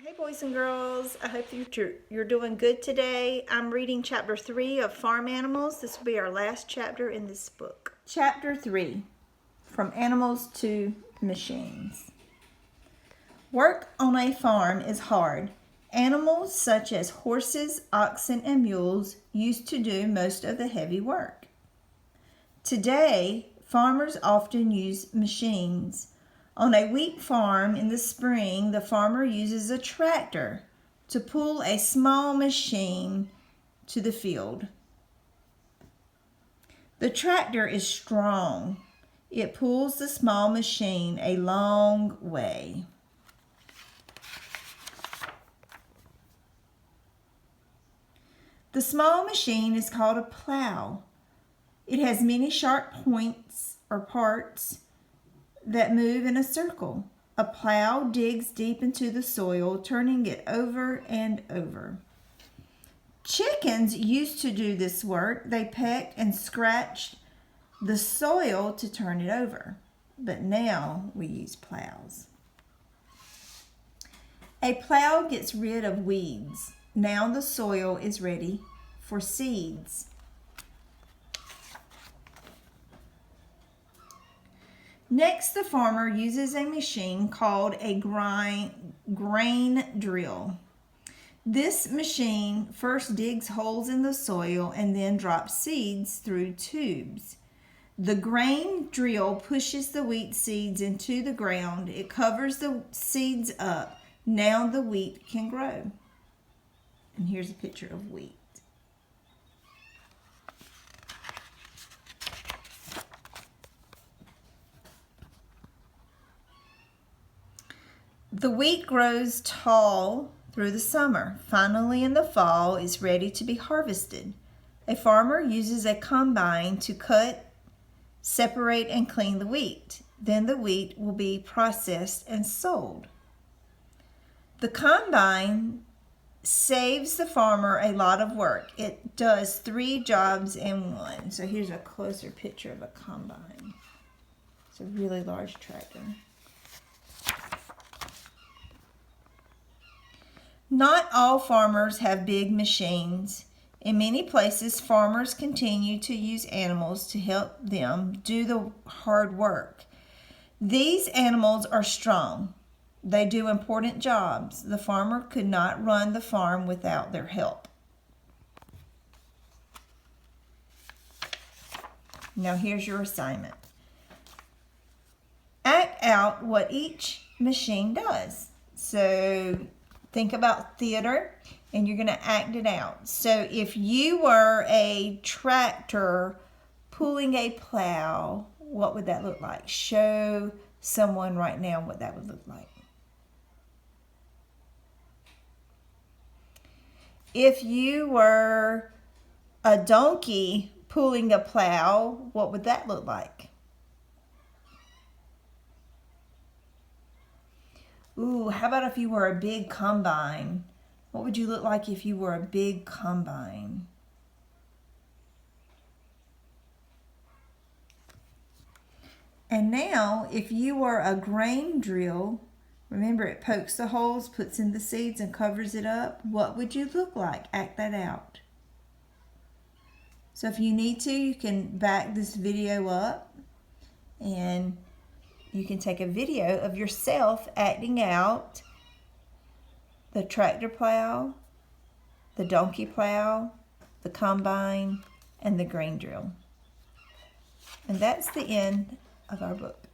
Hey boys and girls, I hope you're doing good today. I'm reading chapter 3 of Farm Animals. This will be our last chapter in this book. Chapter 3, From Animals to Machines. Work on a farm is hard. Animals such as horses, oxen, and mules used to do most of the heavy work. Today, farmers often use machines. On a wheat farm in the spring, the farmer uses a tractor to pull a small machine to the field. The tractor is strong. It pulls the small machine a long way. The small machine is called a plow. It has many sharp points or parts that move in a circle. A plow digs deep into the soil, turning it over and over. Chickens used to do this work. They pecked and scratched the soil to turn it over. But now we use plows. A plow gets rid of weeds. Now the soil is ready for seeds. Next, the farmer uses a machine called a grain drill. This machine first digs holes in the soil and then drops seeds through tubes. The grain drill pushes the wheat seeds into the ground. It covers the seeds up. Now the wheat can grow. And here's a picture of wheat. The wheat grows tall through the summer. Finally, in the fall, is ready to be harvested. A farmer uses a combine to cut, separate, and clean the wheat. Then the wheat will be processed and sold. The combine saves the farmer a lot of work. It does 3 jobs in one. So here's a closer picture of a combine. It's a really large tractor. Not all farmers have big machines. In many places, farmers continue to use animals to help them do the hard work. These animals are strong. They do important jobs. The farmer could not run the farm without their help. Now here's your assignment. Act out what each machine does. So think about theater, and you're going to act it out. So if you were a tractor pulling a plow, what would that look like? Show someone right now what that would look like. If you were a donkey pulling a plow, what would that look like? Ooh, how about if you were a big combine? What would you look like if you were a big combine? And now, if you were a grain drill, remember it pokes the holes, puts in the seeds, and covers it up. What would you look like? Act that out. So if you need to, you can back this video up and you can take a video of yourself acting out the tractor plow, the donkey plow, the combine, and the grain drill. And that's the end of our book.